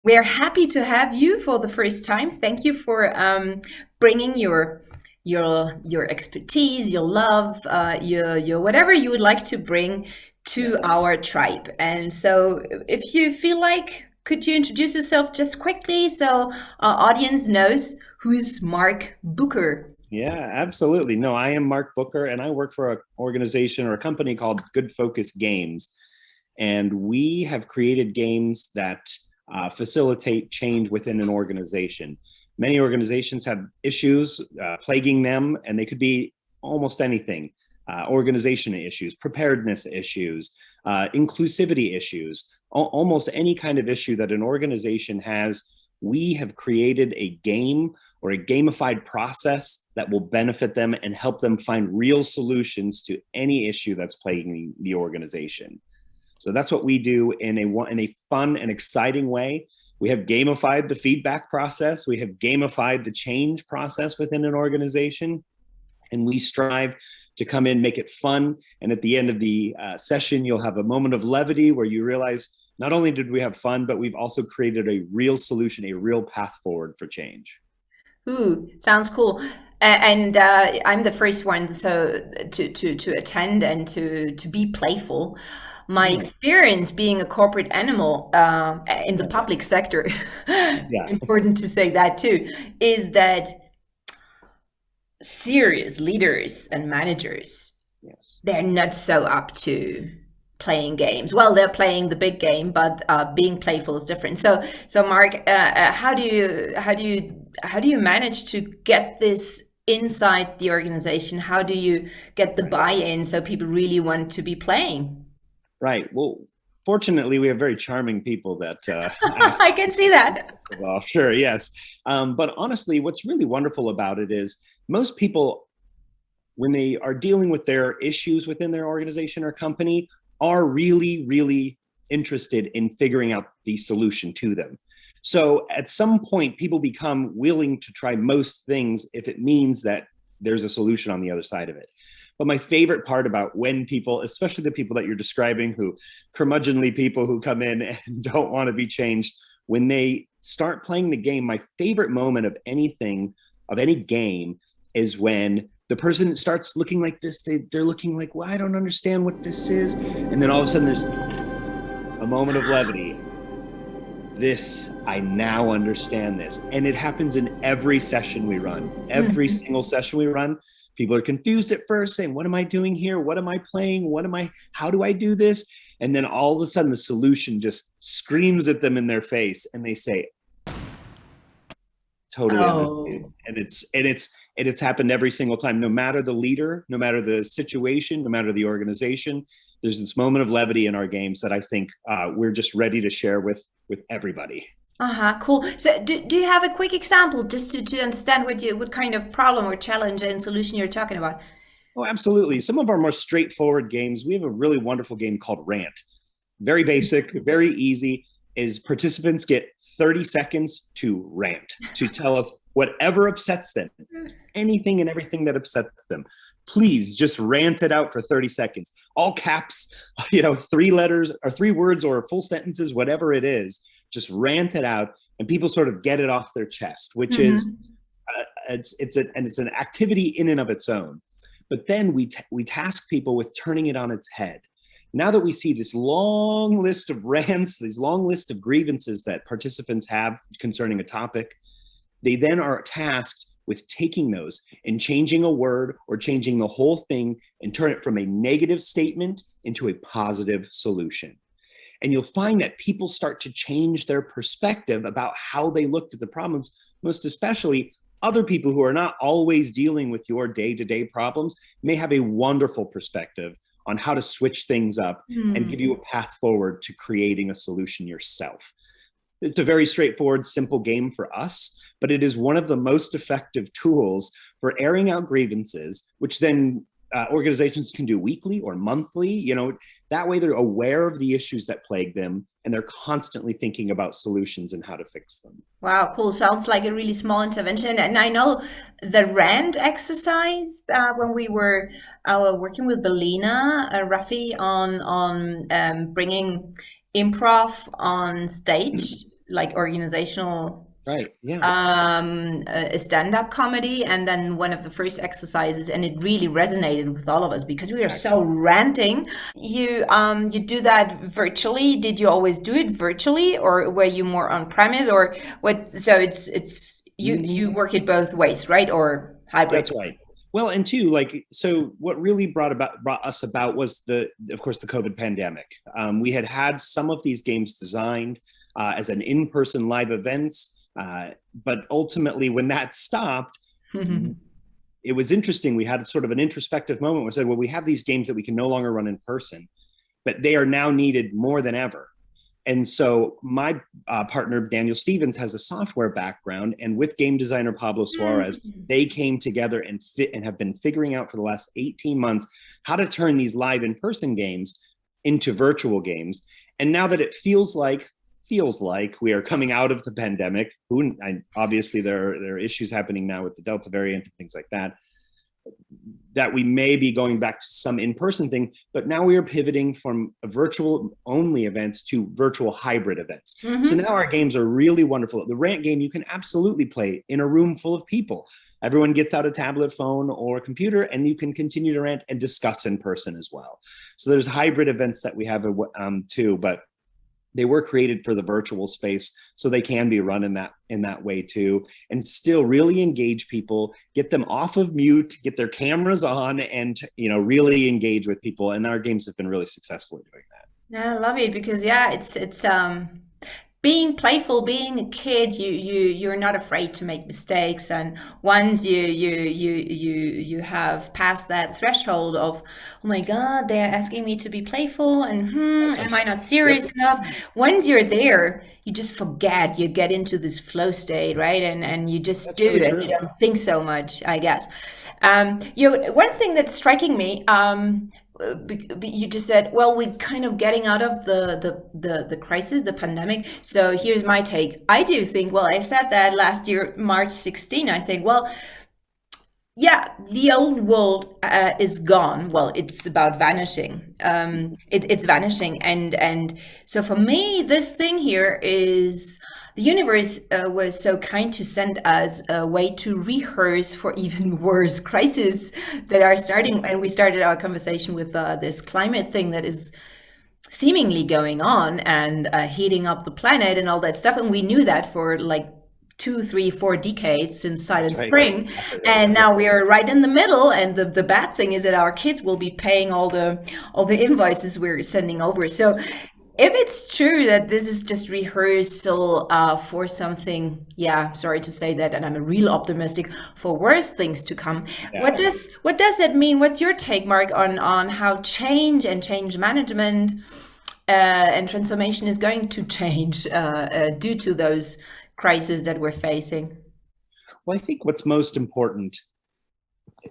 We're happy to have you for the first time. Thank you for bringing your expertise, your love, your whatever you would like to bring Yeah. to our tribe. And so, if you feel like, could you introduce yourself just quickly so our audience knows who's Mark Booker? Yeah, absolutely. No, I am Mark Booker and I work for an organization or a company called Good Focus Games. And we have created games that facilitate change within an organization. Many organizations have issues plaguing them, and they could be almost anything. Organization issues, preparedness issues, inclusivity issues, almost any kind of issue that an organization has. We have created a game or a gamified process that will benefit them and help them find real solutions to any issue that's plaguing the organization. So that's what we do in a fun and exciting way. We have gamified the feedback process. We have gamified the change process within an organization, and we strive to come in, make it fun. And at the end of the session, you'll have a moment of levity where you realize not only did we have fun, but we've also created a real solution, a real path forward for change. Ooh, sounds cool. And I'm the first one so to attend and to be playful. My Yeah. experience being a corporate animal in the public sector, Yeah. important to say that too, is that serious leaders and managers, Yes. they're not so up to playing games. Well, they're playing the big game, but being playful is different. So Mark, how do you manage to get this inside the organization? How do you get the Right. buy-in so people really want to be playing? Right. Well, fortunately, we have very charming people that ask. I can see that. Well, sure, yes. But honestly, what's really wonderful about it is most people, when they are dealing with their issues within their organization or company, are really, really interested in figuring out the solution to them. So at some point, people become willing to try most things if it means that there's a solution on the other side of it. But my favorite part about when people, especially the people that you're describing, who curmudgeonly people who come in and don't want to be changed, when they start playing the game, my favorite moment of anything, of any game, is when the person starts looking like this. They're looking like, well, I don't understand what this is. And then all of a sudden there's a moment of levity. This, I now understand this. And it happens in every session we run. Every Mhm. single session we run, people are confused at first, saying, what am I doing here? What am I playing? How do I do this? And then all of a sudden the solution just screams at them in their face and they say, totally understand. Oh. And it's happened every single time, no matter the leader, no matter the situation, no matter the organization. There's this moment of levity in our games that I think we're just ready to share with everybody. Uh-huh, cool. So do you have a quick example just to understand what kind of problem or challenge and solution you're talking about? Oh, absolutely. Some of our more straightforward games, we have a really wonderful game called Rant. Very basic, very easy. Is participants get 30 seconds to rant, to tell us whatever upsets them, anything and everything that upsets them. Please just rant it out for 30 seconds. All caps, 3 letters or 3 words or full sentences, whatever it is, just rant it out and people sort of get it off their chest, which is Mhm. it's an activity in and of its own. But then we task people with turning it on its head. Now that we see this long list of rants, these long list of grievances that participants have concerning a topic, they then are tasked with taking those and changing a word or changing the whole thing and turn it from a negative statement into a positive solution. And you'll find that people start to change their perspective about how they looked at the problems, most especially other people who are not always dealing with your day-to-day problems may have a wonderful perspective on how to switch things up and give you Hmm. a path forward to creating a solution yourself. It's a very straightforward, simple game for us, but it is one of the most effective tools for airing out grievances, which then organizations can do weekly or monthly. That way they're aware of the issues that plague them and they're constantly thinking about solutions and how to fix them. Wow, cool. Sounds like a really small intervention. And I know the RAND exercise when we were working with Belina Raffi on bringing improv on stage. like organizational Right. Yeah. a stand-up comedy, and then one of the first exercises, and it really resonated with all of us because we are so ranting. You do that virtually. Did you always do it virtually, or were you more on premise, or what? So it's you work it both ways, right? Or hybrid? That's right. Well, and two, like, so what really brought us about was of course, the COVID pandemic. We had some of these games designed as an in-person live events, but ultimately, when that stopped, it was interesting. We had sort of an introspective moment where we said, well, we have these games that we can no longer run in person, but they are now needed more than ever. And so my partner, Daniel Stevens, has a software background. And with game designer Pablo Suarez, they came together and have been figuring out for the last 18 months how to turn these live in-person games into virtual games. And now that it feels like we are coming out of the pandemic, obviously there are issues happening now with the Delta variant and things like that, that we may be going back to some in-person thing, but now we are pivoting from a virtual only events to virtual hybrid events. So now our games are really wonderful. The rant game, you can absolutely play in a room full of people. Everyone gets out a tablet, phone, or computer, and you can continue to rant and discuss in person as well. So there's hybrid events that we have too, but they were created for the virtual space, so they can be run in that way too, and still really engage people, get them off of mute, get their cameras on, and really engage with people. And our games have been really successful at doing that. Yeah, I love it because it's being playful, being a kid, you're not afraid to make mistakes, and once you have passed that threshold of, oh my God, they're asking me to be playful, and am I not serious enough? Once you're there, you just forget. You get into this flow state, right? And you just do it, and you don't think so much, I guess. One thing that's striking me. You just said, well, we're kind of getting out of the crisis, the pandemic. So here's my take. I do think, well, I said that last year, March 16, I think, well, yeah, the old world is gone. Well, it's about vanishing. It's vanishing. And so for me, this thing here is the universe was so kind to send us a way to rehearse for even worse crises that are starting. And we started our conversation with this climate thing that is seemingly going on and heating up the planet and all that stuff. And we knew that for like 2, 3, 4 decades since Silent Spring, and now we are right in the middle. And the bad thing is that our kids will be paying all the invoices we're sending over. So if it's true that this is just rehearsal for something, yeah, sorry to say that, and I'm a real optimistic for worse things to come. Yeah. What does that mean? What's your take, Mark, on how change and change management and transformation is going to change due to those crisis that we're facing? Well, I think what's most important,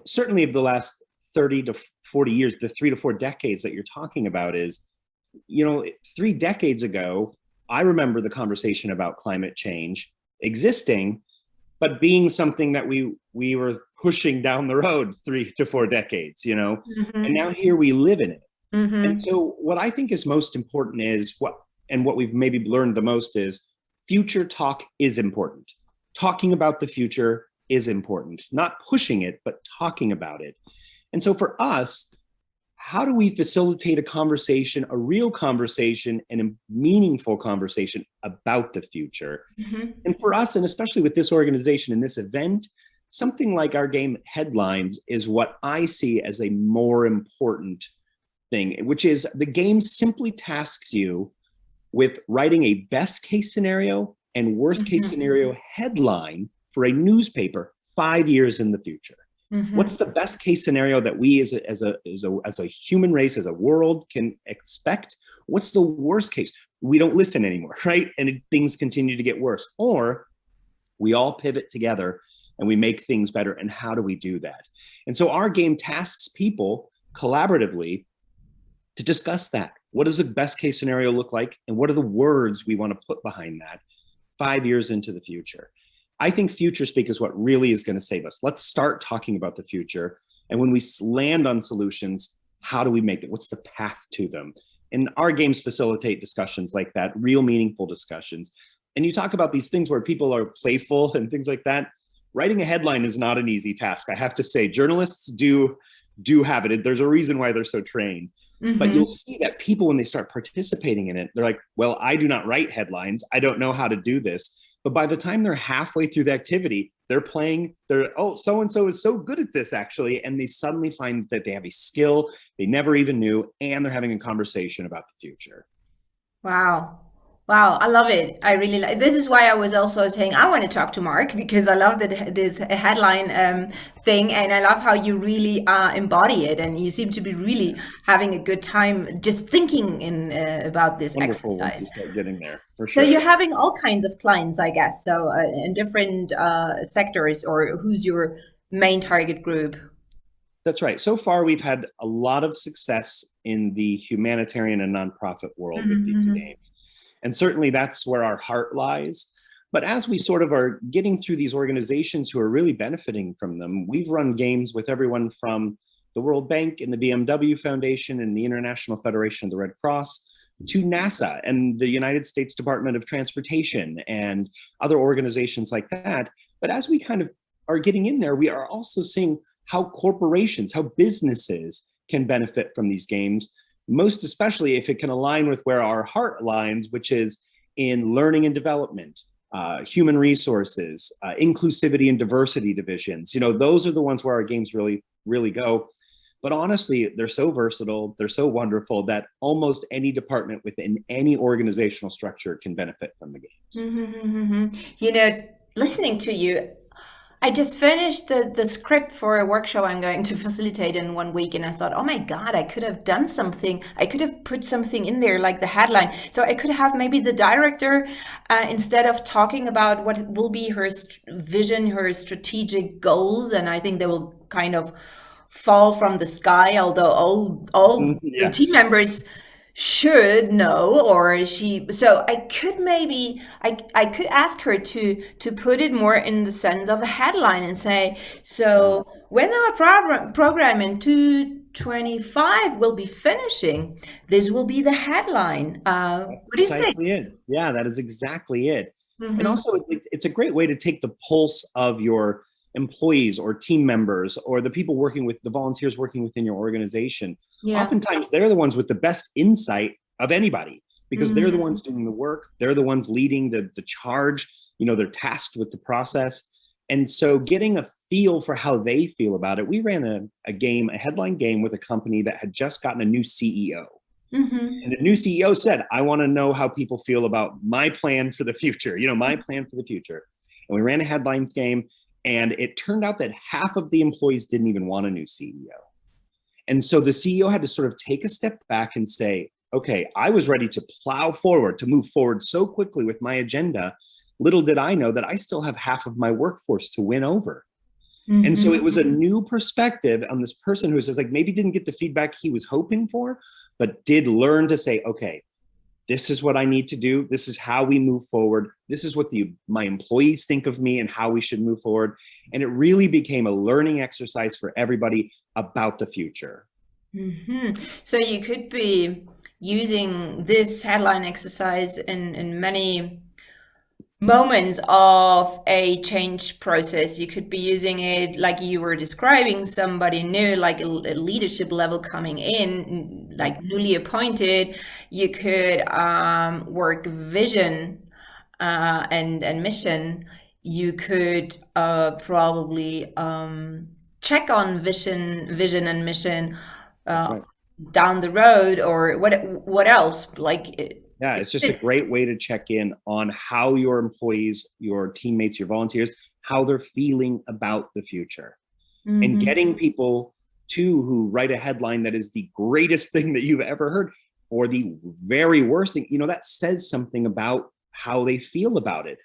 certainly of the last 30 to 40 years, the 3 to 4 decades that you're talking about, is, 3 decades ago, I remember the conversation about climate change existing, but being something that we were pushing down the road 3 to 4 decades, and now here we live in it. And so what I think is most important is what we've maybe learned the most is, future talk is important. Talking about the future is important. Not pushing it, but talking about it. And so for us, how do we facilitate a conversation, a real conversation, and a meaningful conversation about the future? And for us, and especially with this organization and this event, something like our game Headlines is what I see as a more important thing, which is the game simply tasks you with writing a best case scenario and worst case scenario headline for a newspaper 5 years in the future. What's the best case scenario that we as a human race, as a world, can expect? What's the worst case? We don't listen anymore, right? And things continue to get worse. Or we all pivot together and we make things better. And how do we do that? And so our game tasks people collaboratively to discuss that. What does the best case scenario look like? And what are the words we want to put behind that 5 years into the future? I think future speak is what really is going to save us. Let's start talking about the future. And when we land on solutions, how do we make it? What's the path to them? And our games facilitate discussions like that, real meaningful discussions. And you talk about these things where people are playful and things like that. Writing a headline is not an easy task. I have to say, journalists do have it. There's a reason why they're so trained. But you'll see that people, when they start participating in it, they're like, well, I do not write headlines. I don't know how to do this. But by the time they're halfway through the activity, oh, so-and-so is so good at this, actually. And they suddenly find that they have a skill they never even knew, and they're having a conversation about the future. Wow. Wow, I love it. I really like this is why I was also saying I want to talk to Mark because I love that this headline thing, and I love how you really embody it, and you seem to be really having a good time just thinking in about this Wonderful once exercise. you start getting there, for So sure. you're having all kinds of clients, I guess. So in different sectors, or who's your main target group? That's right. So far, we've had a lot of success in the humanitarian and nonprofit world with these Mm-hmm. games. And certainly that's where our heart lies. But as we sort of are getting through these organizations who are really benefiting from them, we've run games with everyone from the World Bank and the BMW Foundation and the International Federation of the Red Cross to NASA and the United States Department of Transportation and other organizations like that. But as we kind of are getting in there, we are also seeing how corporations, how businesses can benefit from these games, most especially if it can align with where our heart aligns, which is in learning and development, human resources, inclusivity and diversity divisions. Those are the ones where our games really, really go. But honestly, they're so versatile, they're so wonderful that almost any department within any organizational structure can benefit from the games. Listening to you, I just finished the script for a workshop I'm going to facilitate in 1 week, and I thought, oh my God, I could have done something. I could have put something in there like the headline. So I could have maybe the director, instead of talking about what will be her vision, her strategic goals, and I think they will kind of fall from the sky, although all the Yeah, team members should know, or so I could maybe I could ask her to put it more in the sense of a headline and say, so when our program in 225 will be finishing, this will be the headline. that's What do you think? precisely it. Yeah, that is exactly it. And Hmm. also, it's a great way to take the pulse of your employees or team members or the people working with the volunteers working within your organization. Yeah. Oftentimes, they're the ones with the best insight of anybody because they're the Hmm. ones doing the work. They're the ones leading the charge. They're tasked with the process. And so getting a feel for how they feel about it, we ran a headline game with a company that had just gotten a new CEO. Hmm. And the new CEO said, I want to know how people feel about my plan for the future, my plan for the future. And we ran a headlines game, and it turned out that half of the employees didn't even want a new CEO. And so the CEO had to sort of take a step back and say, okay, I was ready to plow forward, to move forward so quickly with my agenda. Little did I know that I still have half of my workforce to win over. And so it was a new perspective on this person who says, like, maybe didn't get the feedback he was hoping for, but did learn to say, okay, this is what I need to do. This is how we move forward. This is what my employees think of me and how we should move forward. And it really became a learning exercise for everybody about the future. Hmm. So you could be using this headline exercise in many moments of a change process. You could be using it like you were describing somebody new, like a leadership level coming in, like newly appointed. You could work vision and mission. You could probably check on vision and mission That's uh, right. down the road, or what else? Like Yeah, it's just a great way to check in on how your employees, your teammates, your volunteers, how they're feeling about the future. And Mhm. getting people too who write a headline that is the greatest thing that you've ever heard or the very worst thing, that says something about how they feel about it.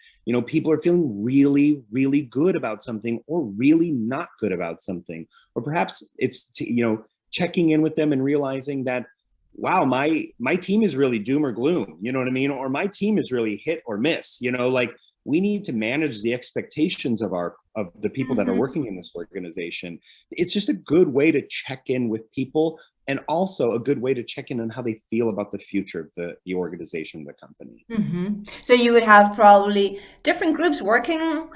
People are feeling really, really good about something or really not good about something. Or perhaps it's, checking in with them and realizing that, wow, my team is really doom or gloom, you know what I mean? Or my team is really hit or miss, like we need to manage the expectations of the people that are Mhm. working in this organization. It's just a good way to check in with people, and also a good way to check in on how they feel about the future of the organization, the company. So you would have probably different groups working,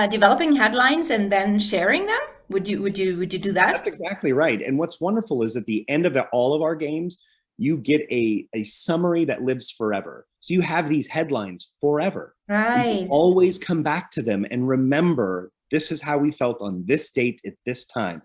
developing headlines and then sharing them. Would you do That's that? exactly right. And what's wonderful is at the end of all of our games, you get a summary that lives forever. So you have these headlines forever. You can Right. always come back to them and remember, this is how we felt on this date at this time.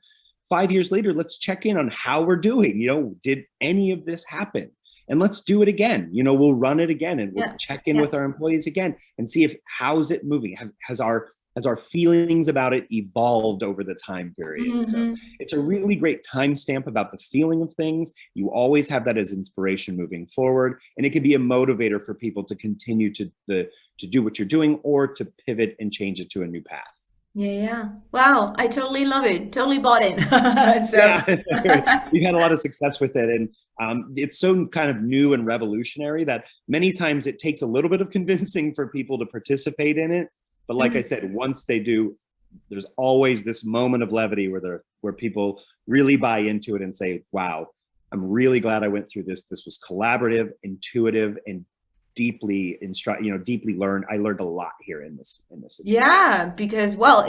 5 years later, let's check in on how we're doing. Did any of this happen? And let's do it again. We'll run it again, and we'll Yeah. check in Yeah. with our employees again and see if how's it moving. Has our feelings about it evolved over the time period? So Hmm. it's a really great timestamp about the feeling of things. You always have that as inspiration moving forward, and it can be a motivator for people to continue to do what you're doing, or to pivot and change it to a new path. Yeah, yeah. Wow, I totally love it. Totally bought in. So, Yeah, we've had a lot of success with it, and it's so kind of new and revolutionary that many times it takes a little bit of convincing for people to participate in it. But like I mm, said, once they do, there's always this moment of levity where people really buy into it and say, "Wow, I'm really glad I went through this. This was collaborative, intuitive, and deeply learned. I learned a lot here in this situation." yeah, because well,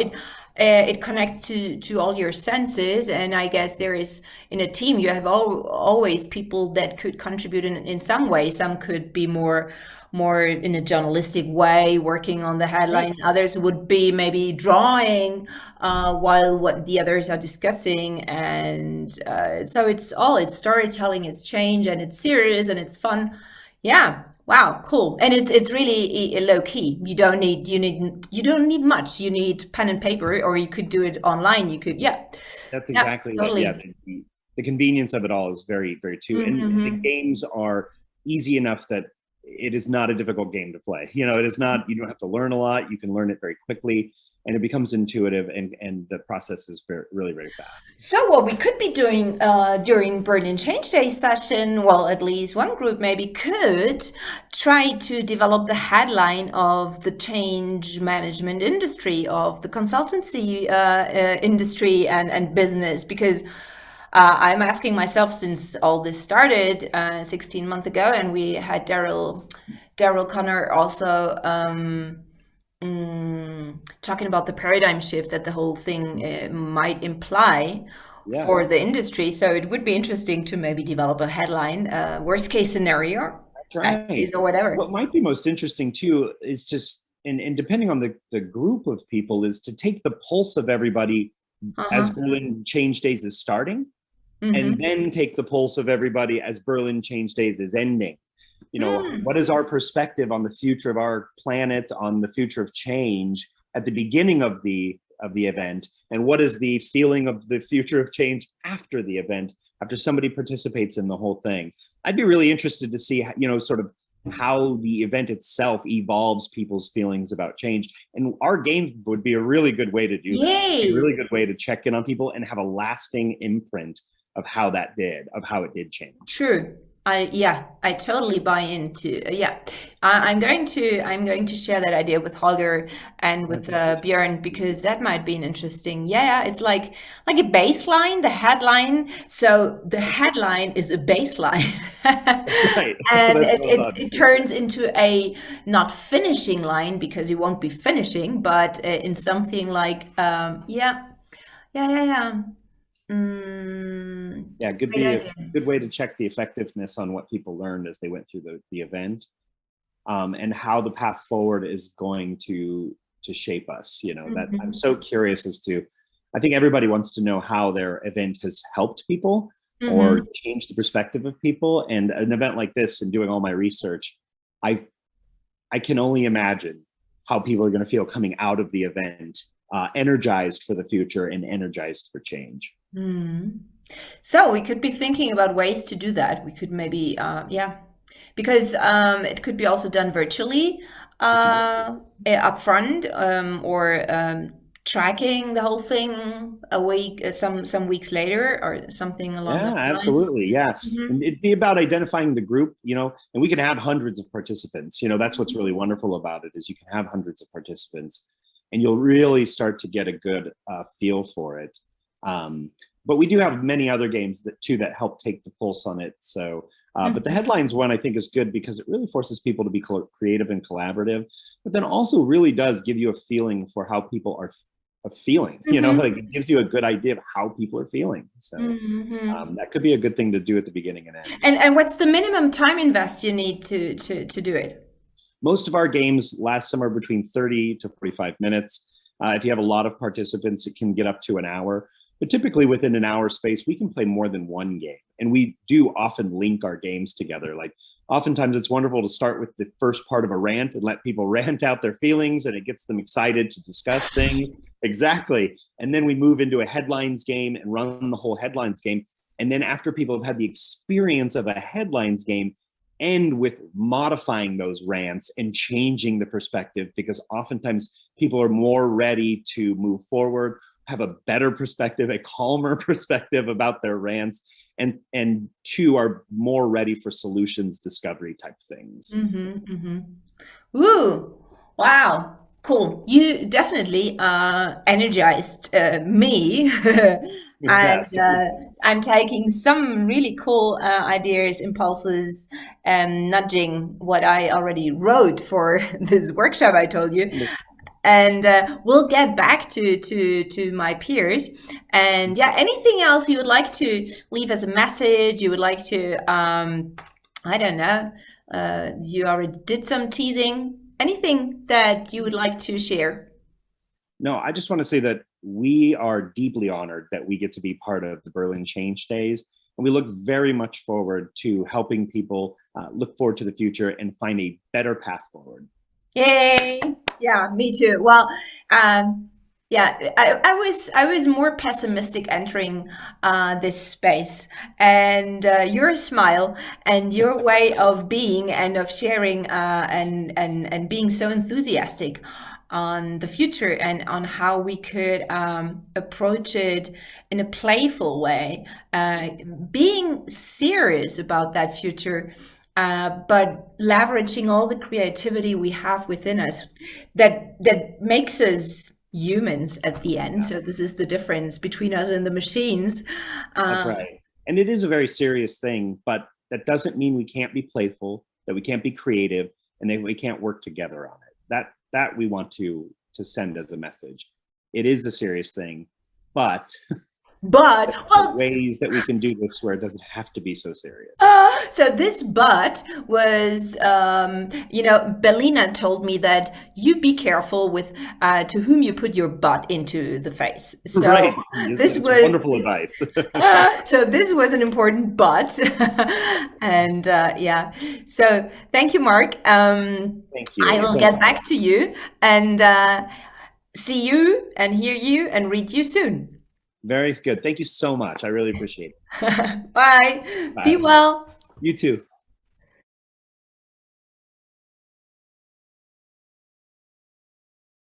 it connects to all your senses, and I guess there is in a team you have always people that could contribute in some way. Some could be more in a journalistic way, working on the Right. headline. Others would be maybe drawing while what the others are discussing, and so it's storytelling, it's change, and it's serious and it's fun. Yeah. Wow, cool. And it's really low key. You don't need much. You need pen and paper, or you could do it online. You could, yeah. That's Yeah, exactly it. Yeah, totally. the convenience of it all is very, very too. And the Mm-hmm. games are easy enough that it is not a difficult game to play. It is not. You don't have to learn a lot. You can learn it very quickly, and it becomes intuitive, and the process is really, very fast. So what we could be doing during Berlin Change Day session, well, at least one group maybe could try to develop the headline of the change management industry, of the consultancy industry and business, because I'm asking myself since all this started 16 months ago, and we had Daryl Connor also. Talking about the paradigm shift that the whole thing might imply Yeah, for the industry. So it would be interesting to maybe develop a headline, worst case scenario, that's best case right. or whatever. What might be most interesting too is just, and depending on the group of people, is to take the pulse of everybody as Uh-huh. Berlin Change Days is starting, and Mm-hmm. then take the pulse of everybody as Berlin Change Days is ending. Mm. What is our perspective on the future of our planet, on the future of change at the beginning of the event, and what is the feeling of the future of change after the event, after somebody participates in the whole thing? I'd be really interested to see, sort of how the event itself evolves people's feelings about change. And our game would be a really good way to do that. It'd be a Yay. really good way to check in on people and have a lasting imprint of how it did change. True. I totally buy into yeah. I'm going to share that idea with Holger and I with appreciate Björn, because that might be an interesting. Yeah, yeah, it's like a baseline, the headline. So the headline is a baseline, That's right. and That's it, well it done. it turns into a not finishing line because you won't be finishing, but in something like yeah, yeah, yeah, yeah. Yeah, could Great be a idea. good way to check the effectiveness on what people learned as they went through the event, and how the path forward is going to shape us. That I'm Mhm. so curious as to. I think everybody wants to know how their event has helped people or Mhm. changed the perspective of people. And an event like this, and doing all my research, I I can only imagine how people are going to feel coming out of the event, energized for the future and energized for change. Mhm. So we could be thinking about ways to do that. We could maybe, yeah, because it could be also done virtually That's exactly. upfront, or tracking the whole thing a week, some weeks later, or something along Yeah, that line? absolutely. Yeah. Hmm. And it'd be about identifying the group, and we can have hundreds of participants. That's what's really wonderful about it is you can have hundreds of participants and you'll really start to get a good feel for it. Um, but we do have many other games that help take the pulse on it. So, but the headlines one I think is good because it really forces people to be creative and collaborative, but then also really does give you a feeling for how people are feeling, Hmm. like it gives you a good idea of how people are feeling. So Hmm. that could be a good thing to do at the beginning and end. And what's the minimum time invest you need to do it? Most of our games last somewhere between 30 to 45 minutes. If you have a lot of participants, it can get up to an hour. But typically within an hour space, we can play more than one game. And we do often link our games together. Like oftentimes it's wonderful to start with the first part of a rant and let people rant out their feelings and it gets them excited to discuss things. Exactly. And then we move into a headlines game and run the whole headlines game. And then after people have had the experience of a headlines game, end with modifying those rants and changing the perspective because oftentimes people are more ready to move forward, have a better perspective, a calmer perspective about their rants, and two are more ready for solutions discovery type things. Mm-hmm, mm-hmm. Ooh, wow, cool. You definitely energized me. And Yes. I'm taking some really cool ideas, impulses, and nudging what I already wrote for this workshop I told you. And we'll get back to my peers. And yeah, anything else you would like to leave as a message? You would like to I don't know. You already did some teasing. Anything that you would like to share? No, I just want to say that we are deeply honored that we get to be part of the Berlin Change Days. And we look very much forward to helping people look forward to the future and find a better path forward. Yay! Yeah, me too. Well, yeah, I was more pessimistic entering this space, and your smile and your way of being and of sharing and being so enthusiastic on the future and on how we could approach it in a playful way, being serious about that future, but leveraging all the creativity we have within us that makes us humans at the end. Yeah, So this is the difference between us and the machines. that's Uh, right. And it is a very serious thing, but that doesn't mean we can't be playful, that we can't be creative, and that we can't work together on it. That we want to send as a message. It is a serious thing, but but there are well, ways that we can do this where it doesn't have to be so serious. so this but was, Belina told me that you be careful with to whom you put your butt into the face. So Right. this It's was wonderful advice. so this was an important but, and yeah. So thank you, Mark. Thank I you will so get much. back to you and see you and hear you and read you soon. Very good. Thank you so much. I really appreciate it. Bye. Be Bye. well. You too.